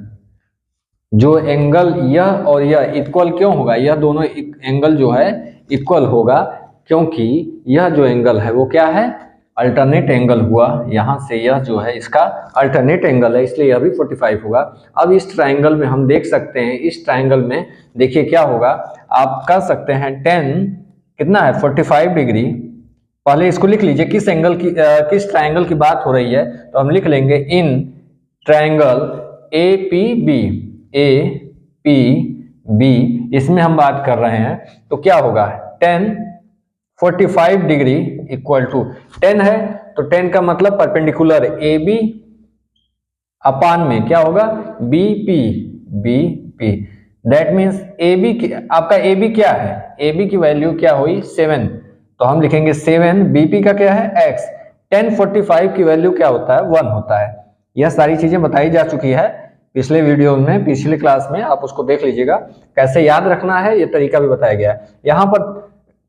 [SPEAKER 1] जो एंगल यह और यह इक्वल क्यों होगा, यह दोनों एंगल जो है इक्वल होगा क्योंकि यह जो एंगल है वो क्या है, अल्टरनेट एंगल हुआ। यहाँ से यह जो है इसका अल्टरनेट एंगल है, इसलिए यह भी 45 होगा। अब इस ट्राइंगल में हम देख सकते हैं, इस ट्राइंगल में देखिए क्या होगा, आप कर सकते हैं 10 कितना है 45 डिग्री। पहले इसको लिख लीजिए किस एंगल की किस ट्राइंगल की बात हो रही है, तो हम लिख लेंगे in triangle A P B, इसमें हम बात कर रहे हैं। तो क्या होगा 10 45 डिग्री इक्वल टू 10 है, तो 10 का मतलब परपेंडिकुलर ए बी अपान में क्या होगा B P. That means A B आपका ए बी क्या है, ए बी की वैल्यू क्या हुई 7, तो हम लिखेंगे 7, बीपी का क्या है x। 1045 की वैल्यू क्या होता है 1 होता है। यह सारी चीजें बताई जा चुकी है पिछले वीडियो में, पिछले क्लास में, आप उसको देख लीजिएगा। कैसे याद रखना है ये तरीका भी बताया गया है। यहाँ पर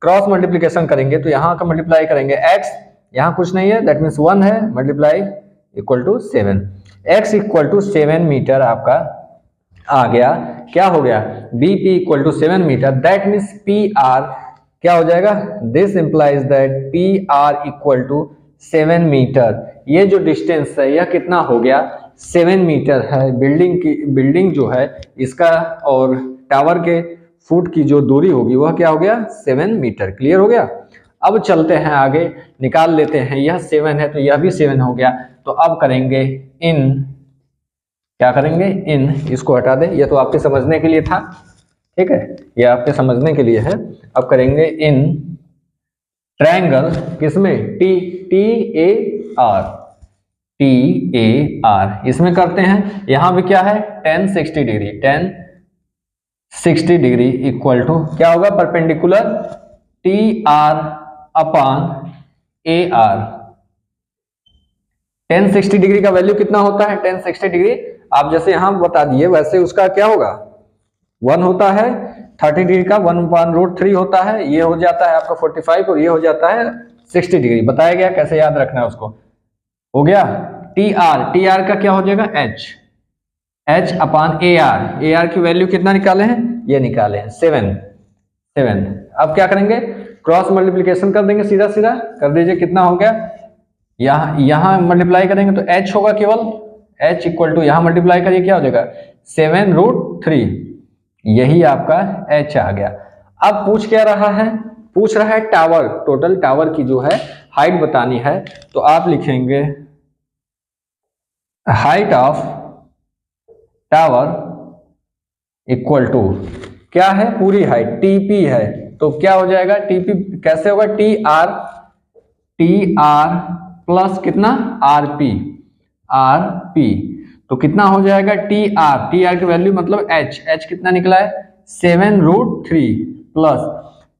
[SPEAKER 1] क्रॉस मल्टीप्लिकेशन करेंगे तो यहाँ का मल्टीप्लाई करेंगे x, यहाँ कुछ नहीं है दैट मीन्स 1 है, multiply equal to 7, x equal to 7 metre आपका आ गया। क्या हो गया BP equal to 7 metre, that means P R क्या हो जाएगा, this implies that P R equal to 7 metre. ये जो डिस्टेंस है यह कितना हो गया 7 मीटर है। बिल्डिंग जो है इसका और टावर के फुट की जो दूरी होगी वह क्या हो गया 7 मीटर। क्लियर हो गया। अब चलते हैं आगे, निकाल लेते हैं। यह 7 है तो यह भी 7 हो गया। तो अब करेंगे इन, क्या करेंगे इन, इसको हटा दें, यह तो आपके समझने के लिए था, ठीक है, यह आपके समझने के लिए है। अब करेंगे इन ट्रायंगल किसमें टी ए आर, इसमें करते हैं। यहां भी क्या है 10 60 डिग्री इक्वल टू क्या होगा perpendicular T R upon A R. 10 60 degree का वैल्यू कितना होता है 10 60 डिग्री, आप जैसे यहां बता दिए वैसे उसका क्या होगा 1 होता है। 30 डिग्री का 1/√3 होता है, ये हो जाता है आपका 45 और ये हो जाता है 60 डिग्री। बताया गया कैसे याद रखना है उसको। हो गया टी आर का क्या हो जाएगा h अपॉन ए आर की वैल्यू कितना निकाले हैं, ये निकाले हैं 7। अब क्या करेंगे क्रॉस मल्टीप्लिकेशन कर देंगे, सीधा सीधा कर दीजिए। कितना हो गया, यहां मल्टीप्लाई करेंगे तो h होगा केवल, h इक्वल टू यहां मल्टीप्लाई करिए क्या हो जाएगा 7√3, यही आपका h आ गया। अब पूछ क्या रहा है, पूछ रहा है टावर, टोटल टावर की जो है हाइट बतानी है। तो आप लिखेंगे height of tower equal to क्या है पूरी हाइट टीपी है, तो क्या हो जाएगा टीपी कैसे होगा टी आर प्लस कितना आरपी, तो कितना हो जाएगा टी आर की वैल्यू मतलब h कितना निकला है 7√3 प्लस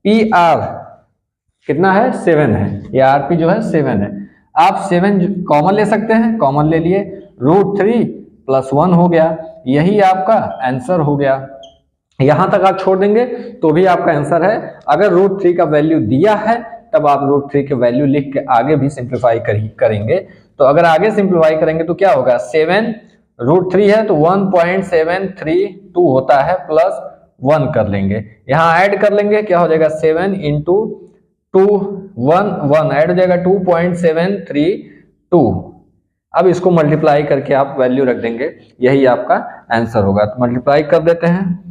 [SPEAKER 1] पी आर कितना है 7 है, ये आरपी जो है 7 है। आप 7 कॉमन ले सकते हैं, कॉमन ले लिए, √3 प्लस 1 हो गया, यही आपका आंसर हो गया। यहां तक आप छोड़ देंगे तो भी आपका आंसर है। अगर √3 का वैल्यू दिया है तब आप √3 के वैल्यू लिख के आगे भी सिंप्लीफाई करेंगे तो अगर आगे सिंप्लीफाई करेंगे तो क्या होगा, 7√3 है तो 1.732 होता है, प्लस 1 कर लेंगे, यहाँ ऐड कर लेंगे, क्या हो जाएगा 7 इंटू 2 1 ऐड हो जाएगा 2.732। अब इसको मल्टीप्लाई करके आप वैल्यू रख देंगे, यही आपका आंसर होगा। तो मल्टीप्लाई कर देते हैं,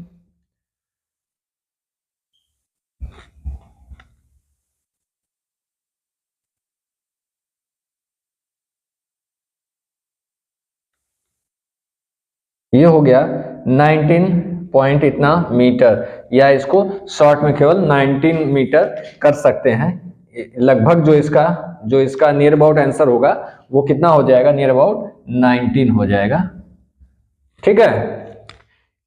[SPEAKER 1] ये हो गया 19 पॉइंट इतना मीटर, या इसको शॉर्ट में केवल 19 मीटर कर सकते हैं। लगभग जो इसका नियर अबाउट आंसर होगा वो कितना हो जाएगा, नियर अबाउट 19 हो जाएगा। ठीक है,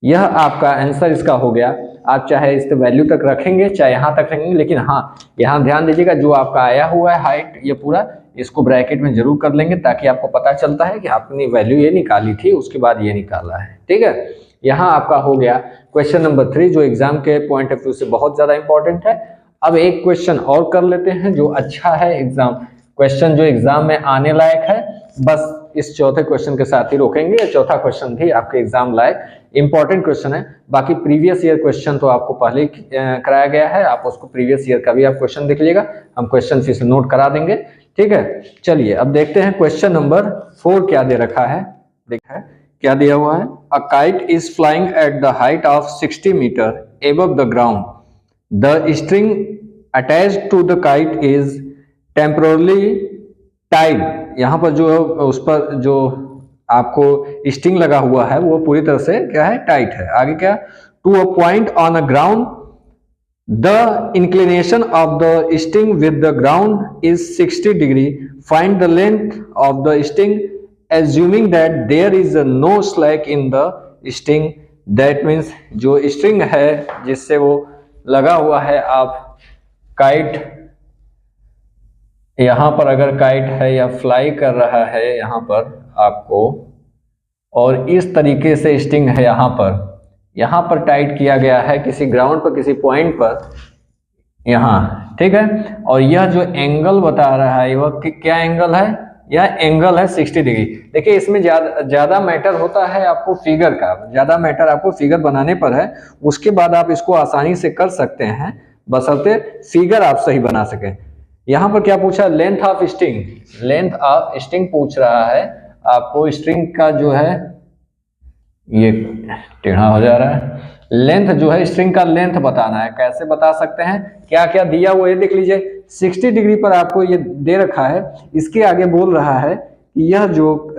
[SPEAKER 1] यह आपका आंसर इसका हो गया। आप चाहे इस वैल्यू तक रखेंगे चाहे यहाँ तक रखेंगे, लेकिन हाँ यहाँ ध्यान दीजिएगा जो आपका आया हुआ है हाइट, ये पूरा इसको ब्रैकेट में जरूर कर लेंगे, ताकि आपको पता चलता है कि आपने वैल्यू ये निकाली थी, उसके बाद ये निकाला है। ठीक है, यहाँ आपका हो गया क्वेश्चन नंबर 3, जो एग्जाम के पॉइंट ऑफ व्यू से बहुत ज्यादा इंपॉर्टेंट है। अब एक क्वेश्चन और कर लेते हैं जो अच्छा है, एग्जाम क्वेश्चन जो एग्जाम में आने लायक है। बस इस चौथे क्वेश्चन के साथ ही रोकेंगे, चौथा क्वेश्चन भी आपके एग्जाम लायक इंपॉर्टेंट क्वेश्चन है। बाकी प्रीवियस ईयर क्वेश्चन तो आपको पहले ही कराया गया है, आप उसको प्रीवियस ईयर का भी आप क्वेश्चन देख लीजिएगा, हम क्वेश्चन फिर से नोट करा देंगे। ठीक है, चलिए अब देखते हैं क्वेश्चन नंबर 4 क्या दे रखा है। देखा है क्या दिया हुआ है, a kite is flying at the height of 60 metre above the ground, the string attached to the kite is temporarily tied. यहाँ पर जो उस पर जो आपको स्टिंग लगा हुआ है वो पूरी तरह से क्या है, टाइट है। आगे क्या, to a point on a ground, the inclination of the string with the ground is 60 degree, find the length of the string assuming that there is no slack in the string. That means जो string है जिससे वो लगा हुआ है, आप kite यहाँ पर अगर काइट है या फ्लाई कर रहा है यहाँ पर आपको, और इस तरीके से स्टिंग है यहाँ पर टाइट किया गया है किसी ग्राउंड पर, किसी पॉइंट पर यहाँ। ठीक है, और यह जो एंगल बता रहा है वह क्या एंगल है, यह एंगल है 60 डिग्री। देखिए इसमें ज्यादा मैटर होता है आपको फिगर का, ज्यादा मैटर आपको फिगर बनाने पर है, उसके बाद आप इसको आसानी से कर सकते हैं, बशर्ते फिगर आप सही बना सकें। यहाँ पर क्या पूछा, length of string, length of string पूछ रहा है आपको। स्ट्रिंग का जो है ये टेढ़ा हो जा रहा है, लेंथ जो है स्ट्रिंग का लेंथ बताना है। कैसे बता सकते हैं, क्या क्या दिया वो ये देख लीजिए। 60 डिग्री पर आपको ये दे रखा है, इसके आगे बोल रहा है कि यह जो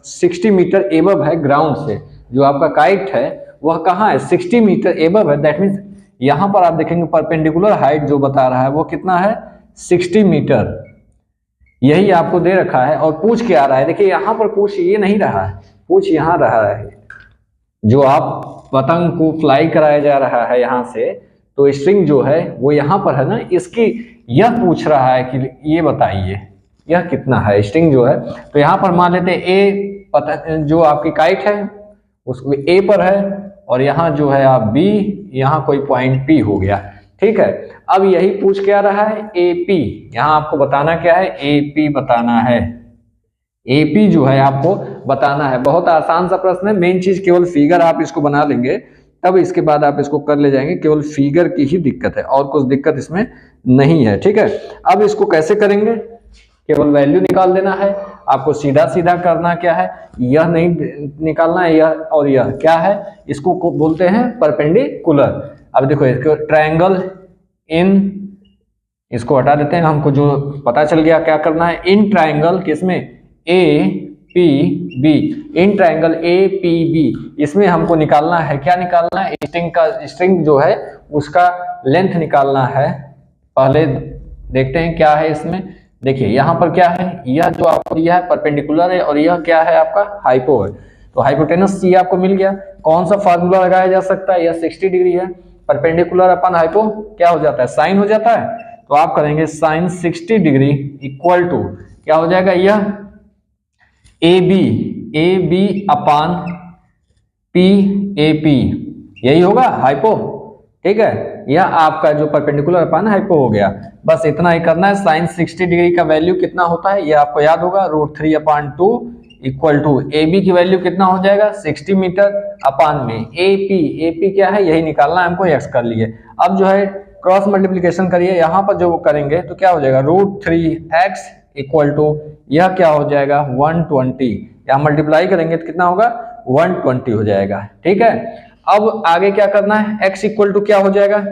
[SPEAKER 1] 60 मीटर एबव है ग्राउंड से, जो आपका काइट है वह कहाँ है, 60 मीटर एबव है। दैट मीन्स यहाँ पर आप देखेंगे परपेंडिकुलर हाइट जो बता रहा है वो कितना है, 60 मीटर, यही आपको दे रखा है। और पूछ क्या आ रहा है, देखिए यहाँ पर पूछ ये नहीं रहा है, पूछ यहाँ रहा है, जो आप पतंग को फ्लाई कराया जा रहा है यहाँ से, तो स्ट्रिंग जो है वो यहाँ पर है ना, इसकी यह पूछ रहा है कि ये बताइए यह कितना है स्ट्रिंग जो है। तो यहाँ पर मान लेते हैं ए पतंग जो आपकी काइट है उसको ए पर है, और यहाँ जो है आप बी, यहाँ कोई पॉइंट पी हो गया। ठीक है, अब यही पूछ क्या रहा है, एपी, यहाँ आपको बताना क्या है, एपी बताना है। एपी जो है आपको बताना है। बहुत आसान सा प्रश्न है, मेन चीज केवल फिगर आप इसको बना लेंगे, तब इसके बाद आप इसको कर ले जाएंगे। केवल फिगर की ही दिक्कत है और कुछ दिक्कत इसमें नहीं है। ठीक है, अब इसको कैसे करेंगे, केवल वैल्यू निकाल देना है आपको। सीधा सीधा करना क्या है, यह नहीं निकालना है, यह और यह क्या है, इसको बोलते हैं परपेंडिकुलर। अब देखो इसको ट्रायंगल इन, इसको हटा देते हैं, हमको जो पता चल गया क्या करना है, इन ट्रायंगल किसमें, A P B, in triangle A P B, इसमें हमको निकालना है, क्या निकालना है, स्ट्रिंग का, स्ट्रिंग जो है उसका लेंथ निकालना है। पहले देखते हैं क्या है इसमें। देखिए यहाँ पर क्या है, यह जो आपको दिया है परपेंडिकुलर है, और यह क्या है आपका हाइपो है, तो हाइपोटेनस सी आपको मिल गया। कौन सा फार्मूला लगाया जा सकता है, यह 60 डिग्री है, परपेंडिकुलर अपन हाइपो क्या हो जाता है, साइन हो जाता है। तो आप करेंगे साइन 60 डिग्री इक्वल टू क्या हो जाएगा, यह A B upon P A P, यही होगा हाइपो। ठीक है, यह आपका जो परपेंडिकुलर अपान हाइपो हो गया। बस इतना ही करना है। साइन 60 डिग्री का वैल्यू कितना होता है ये आपको याद होगा, √3/2 इक्वल टू ए बी की वैल्यू कितना हो जाएगा 60 मीटर अपान में ए पी क्या है यही निकालना है हमको, एक्स कर लिए। अब जो है क्रॉस मल्टीप्लीकेशन करिए, यहाँ पर जो करेंगे तो क्या हो जाएगा √3x इक्वल टू यह क्या हो जाएगा 120, यहाँ मल्टीप्लाई करेंगे तो कितना होगा 120 हो जाएगा। ठीक है, अब आगे क्या करना है, x इक्वल टू क्या हो जाएगा,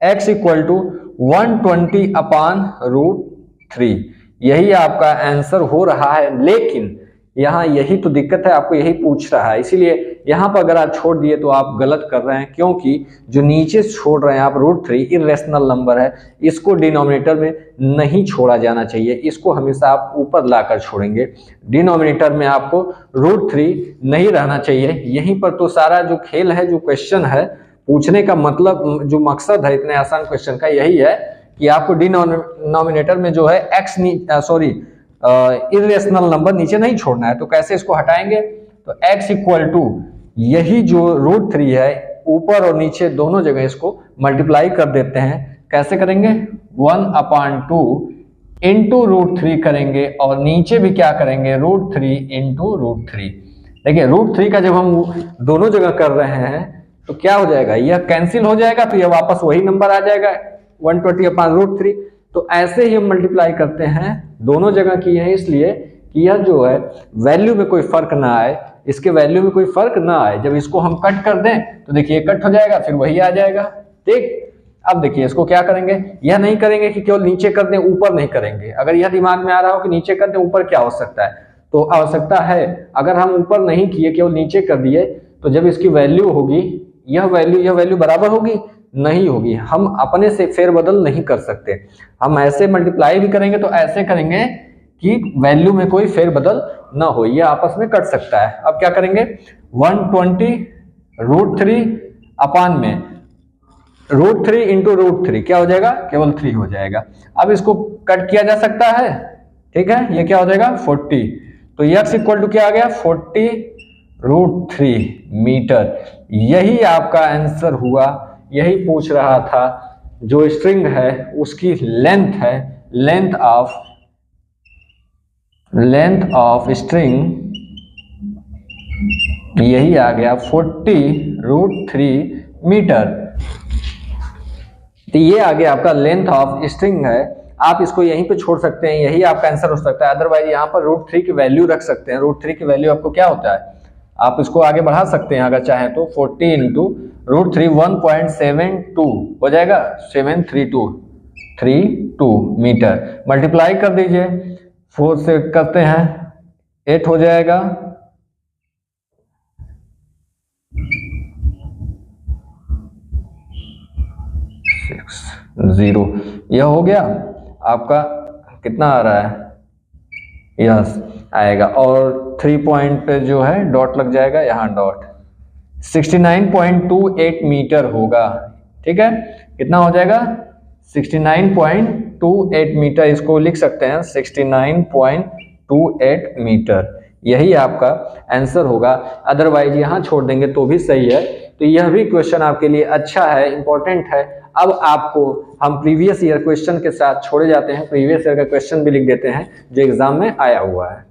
[SPEAKER 1] x इक्वल टू 120/√3, यही आपका आंसर हो रहा है। लेकिन यहाँ यही तो दिक्कत है, आपको यही पूछ रहा है, इसीलिए यहाँ पर अगर आप छोड़ दिए तो आप गलत कर रहे हैं, क्योंकि जो नीचे छोड़ रहे हैं आप √3 इरेशनल नंबर है, इसको डिनोमिनेटर में नहीं छोड़ा जाना चाहिए, इसको हमेशा आप ऊपर लाकर छोड़ेंगे। डिनोमिनेटर में आपको √3 नहीं रहना चाहिए। यहीं पर तो सारा जो खेल है, जो क्वेश्चन है पूछने का मतलब, जो मकसद है इतने आसान क्वेश्चन का यही है कि आपको डिनोमिनेटर में जो है एक्स इरेशनल नंबर नीचे नहीं छोड़ना है। तो कैसे इसको हटाएंगे, तो x इक्वल टू यही जो √3 है ऊपर और नीचे दोनों जगह इसको मल्टीप्लाई कर देते हैं। कैसे करेंगे 1/2 इंटू √3 करेंगे और नीचे भी क्या करेंगे √3 इंटू √3। देखिए √3 का जब हम दोनों जगह कर रहे हैं तो क्या हो जाएगा, यह कैंसिल हो जाएगा तो यह वापस वही नंबर आ जाएगा 120/√3। तो ऐसे ही हम मल्टीप्लाई करते हैं, दोनों जगह किए हैं इसलिए कि यह जो है वैल्यू में कोई फर्क ना आए, इसके वैल्यू में कोई फर्क ना आए। जब इसको हम कट कर दें तो देखिए कट हो जाएगा, फिर वही आ जाएगा। ठीक, अब देखिए इसको क्या करेंगे, यह नहीं करेंगे कि केवल नीचे कर दें ऊपर नहीं करेंगे। अगर यह दिमाग में आ रहा हो कि नीचे कर दें ऊपर क्या हो सकता है, तो आवश्यकता है अगर हम ऊपर नहीं किए केवल नीचे कर दिए तो जब इसकी वैल्यू होगी यह वैल्यू बराबर होगी नहीं होगी, हम अपने से फेरबदल नहीं कर सकते। हम ऐसे मल्टीप्लाई भी करेंगे तो ऐसे करेंगे कि वैल्यू में कोई फेरबदल ना हो, ये आपस में कट सकता है। अब क्या करेंगे 120√3 अपान में √3 इंटू √3 क्या हो जाएगा, केवल 3 हो जाएगा। अब इसको कट किया जा सकता है, ठीक है, ये क्या हो जाएगा 40। तो x इक्वल टू क्या आ गया 40√3 मीटर। यही आपका आंसर हुआ, यही पूछ रहा था। जो स्ट्रिंग है उसकी लेंथ है, लेंथ ऑफ स्ट्रिंग यही आ गया 40√3 मीटर। तो ये आ गया आपका लेंथ ऑफ स्ट्रिंग है। आप इसको यहीं पे छोड़ सकते हैं, यही आपका आंसर हो सकता है। अदरवाइज यहाँ पर √3 की वैल्यू रख सकते हैं। √3 की वैल्यू आपको क्या होता है, आप इसको आगे बढ़ा सकते हैं अगर चाहें तो। 40 इंटू √3 1.72 हो जाएगा 732 मीटर। मल्टीप्लाई कर दीजिए, 4 से करते हैं 8 हो जाएगा, 0। यह हो गया आपका, कितना आ रहा है, यस आएगा, और 3 पॉइंट पे जो है डॉट लग जाएगा, यहाँ डॉट 69.28 मीटर होगा। ठीक है, कितना हो जाएगा 69.28 मीटर, इसको लिख सकते हैं 69.28 मीटर, यही आपका आंसर होगा। अदरवाइज यहाँ छोड़ देंगे तो भी सही है। तो यह भी क्वेश्चन आपके लिए अच्छा है, इंपॉर्टेंट है। अब आपको हम प्रीवियस ईयर क्वेश्चन के साथ छोड़े जाते हैं, प्रीवियस ईयर का क्वेश्चन भी लिख देते हैं जो एग्जाम में आया हुआ है।